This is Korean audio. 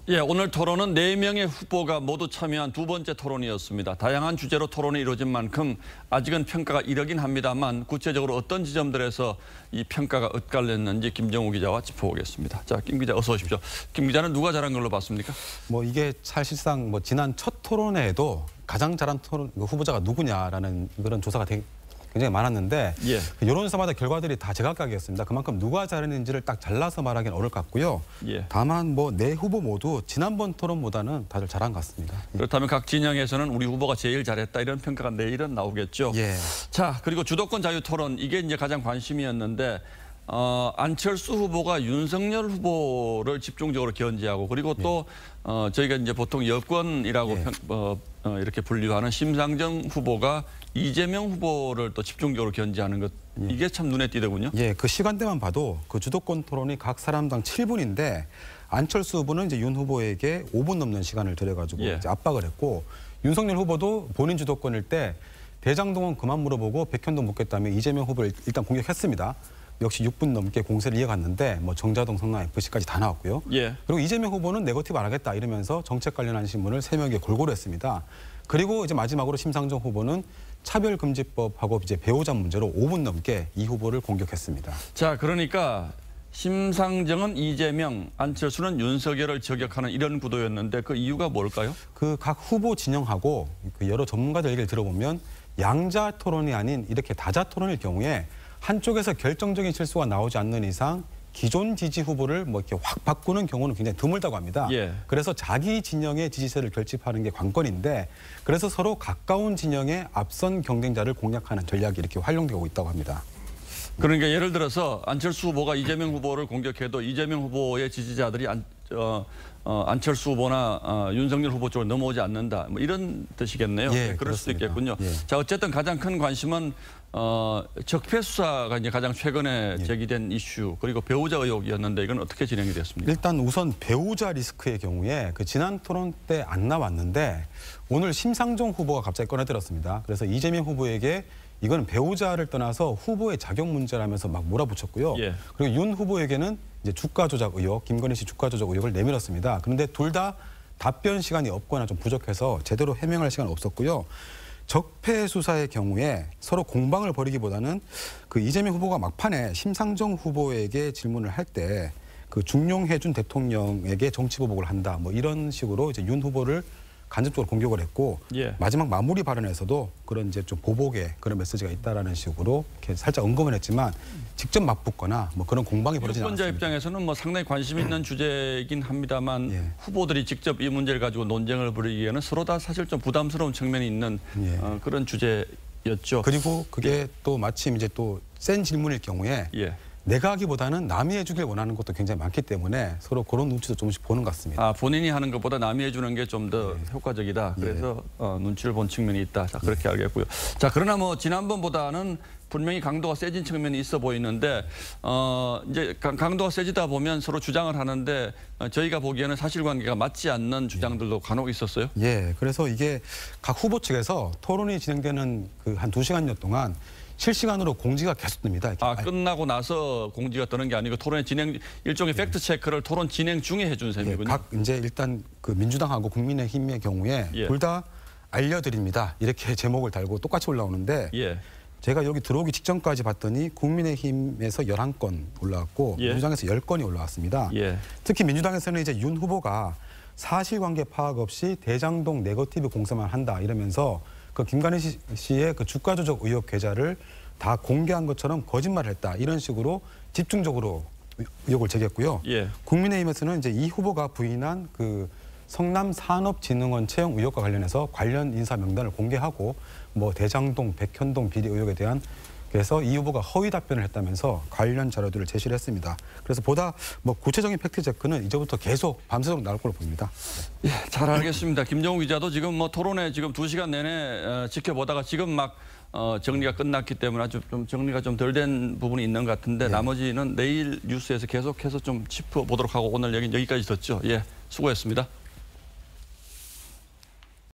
예, 오늘 토론은 4명의 후보가 모두 참여한 두 번째 토론이었습니다. 다양한 주제로 토론이 이루어진 만큼 아직은 평가가 이르긴 합니다만 구체적으로 어떤 지점들에서 이 평가가 엇갈렸는지 김정우 기자와 짚어보겠습니다. 자, 김 기자 어서 오십시오. 김 기자는 누가 잘한 걸로 봤습니까? 이게 사실상 지난 첫 토론회에도 가장 잘한 후보자가 누구냐라는 그런 조사가 굉장히 많았는데 여론조사마다 결과들이 다 제각각이었습니다. 그만큼 누가 잘했는지를 딱 잘라서 말하기는 어려울 것 같고요. 다만 네 후보 모두 지난번 토론보다는 다들 잘한 것 같습니다. 그렇다면 각 진영에서는 우리 후보가 제일 잘했다 이런 평가가 내일은 나오겠죠. 자, 그리고 주도권 자유 토론 이게 이제 가장 관심이었는데 안철수 후보가 윤석열 후보를 집중적으로 견제하고 그리고 또 저희가 이제 보통 여권이라고 이렇게 분류하는 심상정 후보가 이재명 후보를 또 집중적으로 견제하는 것 이게 참 눈에 띄더군요. 그 시간대만 봐도 그 주도권 토론이 각 사람당 7분인데 안철수 후보는 이제 윤 후보에게 5분 넘는 시간을 들여가지고 이제 압박을 했고 윤석열 후보도 본인 주도권일 때 대장동은 그만 물어보고 백현동 묻겠다며 이재명 후보를 일단 공격했습니다. 역시 6분 넘게 공세를 이어갔는데 정자동, 성남 FC까지 다 나왔고요. 그리고 이재명 후보는 네거티브 안 하겠다 이러면서 정책 관련한 신문을 3명에게 골고루 했습니다. 그리고 이제 마지막으로 심상정 후보는 차별금지법하고 이제 배우자 문제로 5분 넘게 이 후보를 공격했습니다. 자, 그러니까 심상정은 이재명, 안철수는 윤석열을 저격하는 이런 구도였는데 그 이유가 뭘까요? 그 각 후보 진영하고 여러 전문가들 얘기를 들어보면 양자 토론이 아닌 이렇게 다자 토론일 경우에 한쪽에서 결정적인 실수가 나오지 않는 이상 기존 지지 후보를 이렇게 확 바꾸는 경우는 굉장히 드물다고 합니다. 그래서 자기 진영의 지지세를 결집하는 게 관건인데 그래서 서로 가까운 진영의 앞선 경쟁자를 공략하는 전략이 이렇게 활용되고 있다고 합니다. 그러니까 예를 들어서 안철수 후보가 이재명 후보를 공격해도 이재명 후보의 지지자들이 안철수 후보나 윤석열 후보 쪽으로 넘어오지 않는다. 이런 뜻이겠네요. 그럴 그렇습니다. 수도 있겠군요. 자, 어쨌든 가장 큰 관심은 적폐 수사가 이제 가장 최근에 제기된 이슈 그리고 배우자 의혹이었는데 이건 어떻게 진행이 됐습니까? 일단 우선 배우자 리스크의 경우에 지난 토론 때 안 나왔는데 오늘 심상정 후보가 갑자기 꺼내들었습니다. 그래서 이재명 후보에게 이건 배우자를 떠나서 후보의 자격 문제라면서 막 몰아붙였고요. 그리고 윤 후보에게는 이제 주가 조작 의혹, 김건희 씨 주가 조작 의혹을 내밀었습니다. 그런데 둘 다 답변 시간이 없거나 좀 부족해서 제대로 해명할 시간은 없었고요. 적폐 수사의 경우에 서로 공방을 벌이기보다는 그 이재명 후보가 막판에 심상정 후보에게 질문을 할 때 그 중용해준 대통령에게 정치 보복을 한다 이런 식으로 이제 윤 후보를 간접적으로 공격을 했고 마지막 마무리 발언에서도 그런 이제 좀 보복의 그런 메시지가 있다라는 식으로 이렇게 살짝 언급을 했지만 직접 맞붙거나 그런 공방이 벌어지지 않았습니다. 유권자 입장에서는 상당히 관심 있는 주제이긴 합니다만 후보들이 직접 이 문제를 가지고 논쟁을 벌이기에는 서로 다 사실 좀 부담스러운 측면이 있는 그런 주제였죠. 그리고 그게 또 마침 이제 또 센 질문일 경우에 내가 하기보다는 남이 해주길 원하는 것도 굉장히 많기 때문에 서로 그런 눈치도 조금씩 보는 것 같습니다. 본인이 하는 것보다 남이 해주는 게 좀 더 효과적이다. 그래서 눈치를 본 측면이 있다. 자, 그렇게 알겠고요. 자, 그러나 지난번보다는 분명히 강도가 세진 측면이 있어 보이는데 이제 강도가 세지다 보면 서로 주장을 하는데 저희가 보기에는 사실관계가 맞지 않는 주장들도 간혹 있었어요. 그래서 이게 각 후보 측에서 토론이 진행되는 그 한 2시간여 동안 실시간으로 공지가 계속 듭니다. 끝나고 나서 공지가 뜨는 게 아니고 토론의 진행 일종의 팩트 체크를 토론 진행 중에 해준 셈이군요. 각 이제 일단 그 민주당하고 국민의힘의 경우에 둘 다 알려드립니다. 이렇게 제목을 달고 똑같이 올라오는데 제가 여기 들어오기 직전까지 봤더니 국민의힘에서 11건 올라왔고 민주당에서 10건이 올라왔습니다. 특히 민주당에서는 이제 윤 후보가 사실관계 파악 없이 대장동 네거티브 공세만 한다 이러면서 그 김건희 씨의 그 주가 조작 의혹 계좌를 다 공개한 것처럼 거짓말을 했다 이런 식으로 집중적으로 의혹을 제기했고요. 국민의힘에서는 이제 이 후보가 부인한 그 성남산업진흥원 채용 의혹과 관련해서 관련 인사 명단을 공개하고 대장동, 백현동 비리 의혹에 대한 그래서 이 후보가 허위 답변을 했다면서 관련 자료들을 제시를 했습니다. 그래서 보다 구체적인 팩트체크는 이제부터 계속 밤새도록 나올 걸로 보입니다. 잘 알겠습니다. 김정우 기자도 지금 토론회 지금 2시간 내내 지켜보다가 지금 막 정리가 끝났기 때문에 아주 좀 정리가 좀 덜 된 부분이 있는 것 같은데 나머지는 내일 뉴스에서 계속해서 좀 짚어보도록 하고 오늘 여기까지 듣죠. 수고했습니다.